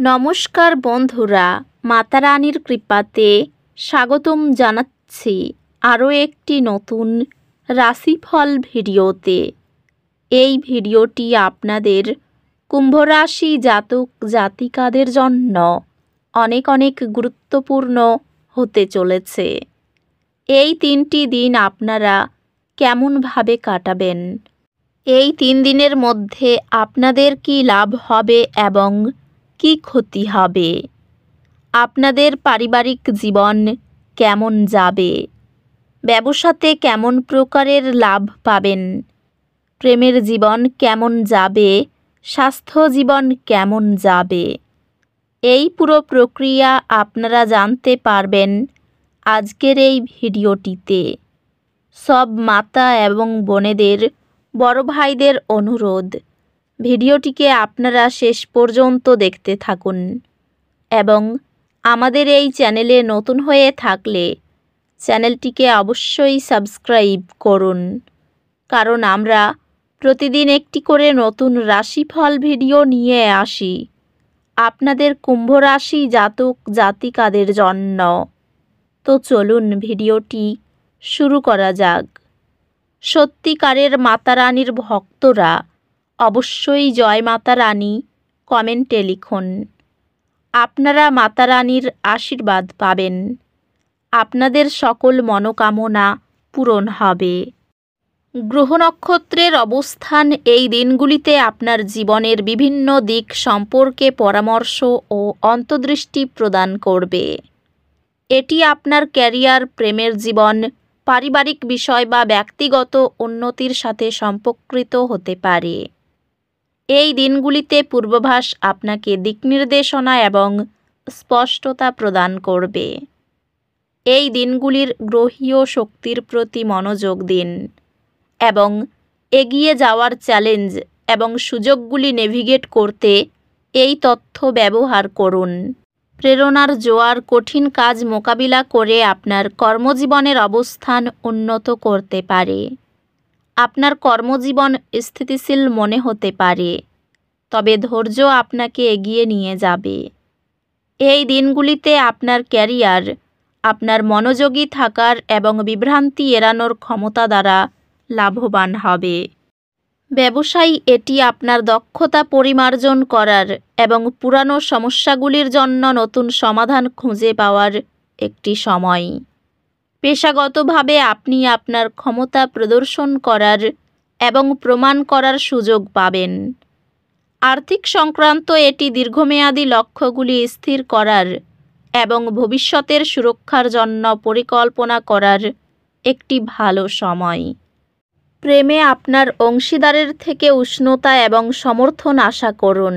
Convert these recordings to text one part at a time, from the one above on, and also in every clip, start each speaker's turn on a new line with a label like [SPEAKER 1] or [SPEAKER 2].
[SPEAKER 1] নমস্কার বন্ধুরা, মাতা রানীর কৃপাতে স্বাগতম জানাচ্ছি আরও একটি নতুন রাশিফল ভিডিওতে। এই ভিডিওটি আপনাদের কুম্ভ রাশি জাতক জাতিকাদের জন্য অনেক অনেক গুরুত্বপূর্ণ হতে চলেছে। এই 3টি দিন আপনারা কেমনভাবে কাটাবেন, এই 3 দিনের মধ্যে আপনাদের কি লাভ হবে এবং কি ক্ষতি হবে, আপনাদের পারিবারিক জীবন কেমন যাবে, ব্যবসাতে কেমন প্রকারের লাভ পাবেন, প্রেমের জীবন কেমন যাবে, স্বাস্থ্য জীবন কেমন যাবে, এই পুরো প্রক্রিয়া আপনারা জানতে পারবেন আজকের এই ভিডিওটিতে। সব মাতা এবং বোনেদের, বড় ভাইদের অনুরোধ, ভিডিওটিকে আপনারা শেষ পর্যন্ত দেখতে থাকুন এবং আমাদের এই চ্যানেলে নতুন হয়ে থাকলে চ্যানেলটিকে অবশ্যই সাবস্ক্রাইব করুন, কারণ আমরা প্রতিদিন একটি করে নতুন রাশিফল ভিডিও নিয়ে আসি আপনাদের কুম্ভ রাশি জাতক জাতিকাদের জন্য। তো চলুন ভিডিওটি শুরু করা যাক। সত্যিকারের মাতা রানীর ভক্তরা অবশ্যই জয় মাতা রানী কমেন্টে লিখুন। আপনারা মাতা রানীর আশীর্বাদ পাবেন, আপনাদের সকল মনোকামনা পূরণ হবে। গ্রহ নক্ষত্রের অবস্থান এই দিনগুলিতে আপনার জীবনের বিভিন্ন দিক সম্পর্কে পরামর্শ ও অন্তর্দৃষ্টি প্রদান করবে। এটি আপনার ক্যারিয়ার, প্রেমের জীবন, পারিবারিক বিষয় বা ব্যক্তিগত উন্নতির সাথে সম্পর্কিত হতে পারে। এই দিনগুলিতে পূর্বাভাস আপনাকে দিকনির্দেশনা এবং স্পষ্টতা প্রদান করবে। এই দিনগুলির গ্রহীয় শক্তির প্রতি মনোযোগ দিন এবং এগিয়ে যাওয়ার চ্যালেঞ্জ এবং সুযোগগুলি নেভিগেট করতে এই তথ্য ব্যবহার করুন। প্রেরণার জোয়ার কঠিন কাজ মোকাবিলা করে আপনার কর্মজীবনের অবস্থান উন্নত করতে পারে। আপনার কর্মজীবন স্থিতিশীল মনে হতে পারে, তবে ধৈর্য আপনাকে এগিয়ে নিয়ে যাবে। এই দিনগুলিতে আপনার ক্যারিয়ার আপনার মনোযোগী থাকার এবং বিভ্রান্তি এড়ানোর ক্ষমতা দ্বারা লাভবান হবে। ব্যবসায়ী, এটি আপনার দক্ষতা পরিমার্জন করার এবং পুরানো সমস্যাগুলির জন্য নতুন সমাধান খুঁজে পাওয়ার একটি সময়। পেশাগতভাবে আপনি আপনার ক্ষমতা প্রদর্শন করার এবং প্রমাণ করার সুযোগ পাবেন। আর্থিক সংক্রান্ত এটি দীর্ঘমেয়াদী লক্ষ্যগুলি স্থির করার এবং ভবিষ্যতের সুরক্ষার জন্য পরিকল্পনা করার একটি ভালো সময়। প্রেমে আপনার অংশীদারের থেকে উষ্ণতা এবং সমর্থন আশা করুন,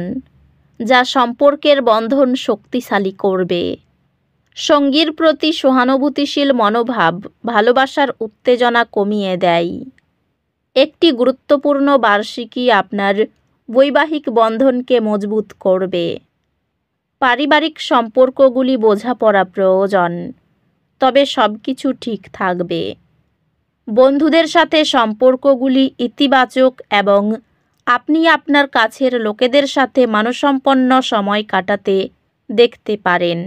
[SPEAKER 1] যা সম্পর্কের বন্ধন শক্তিশালী করবে। সঙ্গীর প্রতি সহানুভূতিশীল মনোভাব ভালোবাসার উত্তেজনা কমিয়ে দেয়। একটি গুরুত্বপূর্ণ বার্ষিকী আপনার বৈবাহিক বন্ধনকে মজবুত করবে। পারিবারিক সম্পর্কগুলি বোঝাপড়া প্রয়োজন, তবে সবকিছু ঠিক থাকবে। বন্ধুদের সাথে সম্পর্কগুলি ইতিবাচক এবং আপনি আপনার কাছের লোকেদের সাথে মানসম্পন্ন সময় কাটাতে দেখতে পারেন।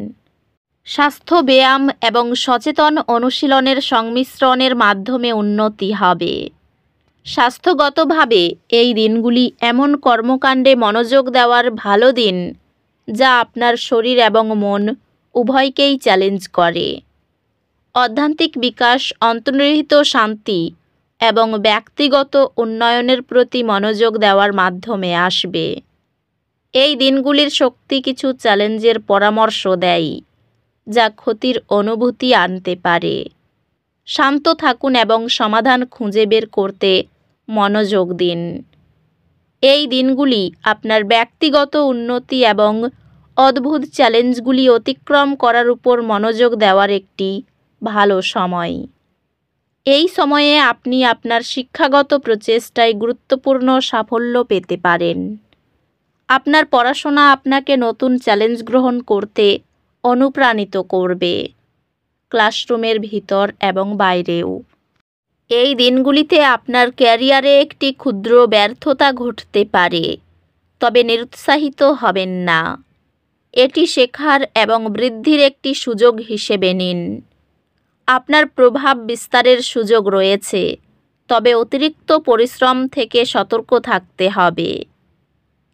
[SPEAKER 1] স্বাস্থ্য, ব্যায়াম এবং সচেতন অনুশীলনের সংমিশ্রণের মাধ্যমে উন্নতি হবে। স্বাস্থ্যগতভাবে এই দিনগুলি এমন কর্মকাণ্ডে মনোযোগ দেওয়ার ভালো দিন যা আপনার শরীর এবং মন উভয়কেই চ্যালেঞ্জ করে। আধ্যাত্মিক বিকাশ, অন্তর্নিহিত শান্তি এবং ব্যক্তিগত উন্নয়নের প্রতি মনোযোগ দেওয়ার মাধ্যমে আসবে। এই দিনগুলির শক্তি কিছু চ্যালেঞ্জের পরামর্শ দেয়, যা ক্ষতির অনুভূতি আনতে পারে। শান্ত থাকুন এবং সমাধান খুঁজে বের করতে মনোযোগ দিন। এই দিনগুলি আপনার ব্যক্তিগত উন্নতি এবং অদ্ভুত চ্যালেঞ্জগুলি অতিক্রম করার উপর মনোযোগ দেওয়ার একটি ভালো সময়। এই সময়ে আপনি আপনার শিক্ষাগত প্রচেষ্টায় গুরুত্বপূর্ণ সাফল্য পেতে পারেন। আপনার পড়াশোনা আপনাকে নতুন চ্যালেঞ্জ গ্রহণ করতে অনুপ্রাণিত করবে, ক্লাসরুমের ভিতর এবং বাইরেও। এই দিনগুলিতে আপনার ক্যারিয়ারে একটি ক্ষুদ্র ব্যর্থতা ঘটতে পারে, তবে নিরুৎসাহিত হবেন না। এটি শেখার এবং বৃদ্ধির একটি সুযোগ হিসেবে নিন। আপনার প্রভাব বিস্তারের সুযোগ রয়েছে, তবে অতিরিক্ত পরিশ্রম থেকে সতর্ক থাকতে হবে।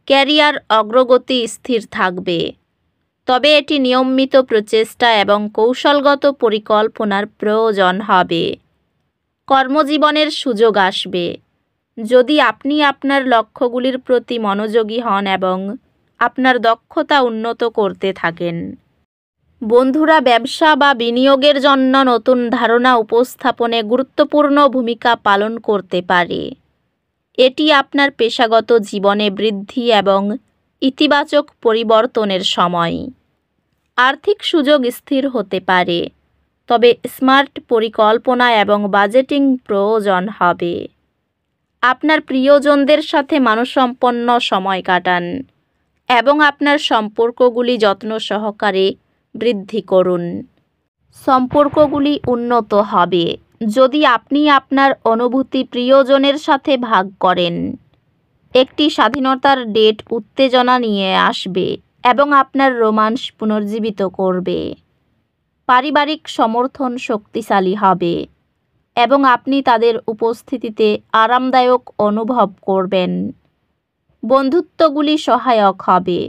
[SPEAKER 1] ক্যারিয়ার অগ্রগতি স্থির থাকবে, তবে এটি নিয়মিত প্রচেষ্টা এবং কৌশলগত পরিকল্পনার প্রয়োজন হবে। কর্মজীবনের সুযোগ আসবে যদি আপনি আপনার লক্ষ্যগুলির প্রতি মনোযোগী হন এবং আপনার দক্ষতা উন্নত করতে থাকেন। বন্ধুরা, ব্যবসা বা বিনিয়োগের জন্য নতুন ধারণা উপস্থাপনে গুরুত্বপূর্ণ ভূমিকা পালন করতে পারে। এটি আপনার পেশাগত জীবনে বৃদ্ধি এবং ইতিবাচক পরিবর্তনের সময়। আর্থিক সুযোগ স্থির হতে পারে, তবে স্মার্ট পরিকল্পনা এবং বাজেটিং প্রয়োজন হবে। আপনার প্রিয়জনদের সাথে মানসম্পন্ন সময় কাটান এবং আপনার সম্পর্কগুলি যত্ন সহকারে বৃদ্ধি করুন। সম্পর্কগুলি উন্নত হবে যদি আপনি আপনার অনুভূতি প্রিয়জনের সাথে ভাগ করেন। একটি স্বাধীনতার ডেট উত্তেজনা নিয়ে আসবে এবং আপনার রোমান্স পুনর্জীবিত করবে। পারিবারিক সমর্থন শক্তিশালী হবে এবং আপনি তাদের উপস্থিতিতে আরামদায়ক অনুভব করবেন। বন্ধুত্বগুলি সহায়ক হবে,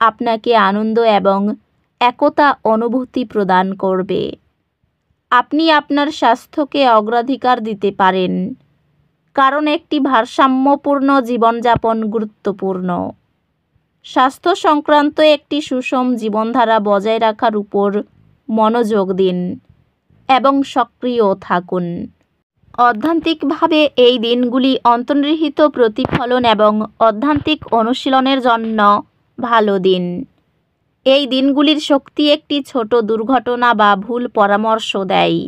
[SPEAKER 1] আপনাকে আনন্দ এবং একতা অনুভূতি প্রদান করবে। আপনি আপনার স্বাস্থ্যকে অগ্রাধিকার দিতে পারেন, কারণ একটি ভারসাম্যপূর্ণ জীবনযাপন গুরুত্বপূর্ণ। স্বাস্থ্য সংক্রান্ত একটি সুষম জীবনধারা বজায় রাখার উপর মনোযোগ দিন এবং সক্রিয় থাকুন। অধ্যাত্মিকভাবে এই দিনগুলি অন্তর্নিহিত প্রতিফলন এবং আধ্যাত্মিক অনুশীলনের জন্য ভালো দিন। এই দিনগুলির শক্তি একটি ছোট দুর্ঘটনা বা ভুল পরামর্শ দেয়।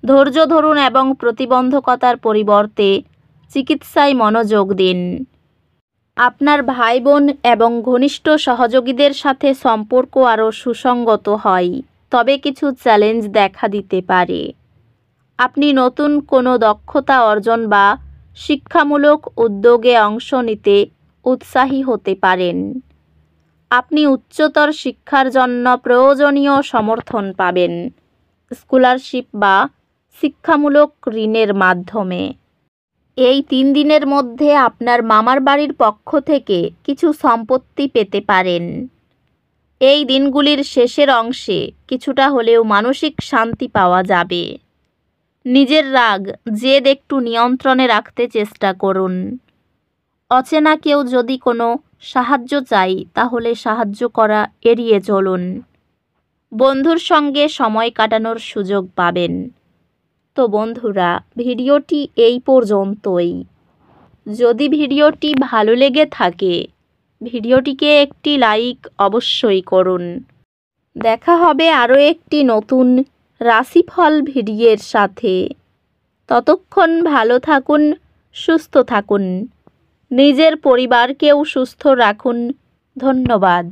[SPEAKER 1] ধৈর্য ধরুন এবং প্রতিবন্ধকতার পরিবর্তে চিকিৎসায় মনোযোগ দিন। আপনার ভাই বোন এবং ঘনিষ্ঠ সহযোগীদের সাথে সম্পর্ক আরও সুসংগত হয়, তবে কিছু চ্যালেঞ্জ দেখা দিতে পারে। আপনি নতুন কোনো দক্ষতা অর্জন বা শিক্ষামূলক উদ্যোগে অংশ নিতে উৎসাহী হতে পারেন। আপনি উচ্চতর শিক্ষার জন্য প্রয়োজনীয় সমর্থন পাবেন, স্কলারশিপ বা শিক্ষামূলক ঋণের মাধ্যমে। এই 3 দিনের মধ্যে আপনার মামার বাড়ির পক্ষ থেকে কিছু সম্পত্তি পেতে পারেন। এই দিনগুলির শেষের অংশে কিছুটা হলেও মানসিক শান্তি পাওয়া যাবে। নিজের রাগ, জেদ একটু নিয়ন্ত্রণে রাখতে চেষ্টা করুন। অচেনা কেউ যদি কোনো সাহায্য চাই, তাহলে সাহায্য করা এড়িয়ে চলুন। বন্ধুর সঙ্গে সময় কাটানোর সুযোগ পাবেন। তো বন্ধুরা, ভিডিওটি এই পর্যন্তই। যদি ভিডিওটি ভালো লেগে থাকে, ভিডিওটিকে একটি লাইক অবশ্যই করুন। দেখা হবে আরও একটি নতুন রাশিফল ভিডিওর সাথে। ততক্ষণ ভালো থাকুন, সুস্থ থাকুন, নিজের পরিবারকেও সুস্থ রাখুন। ধন্যবাদ।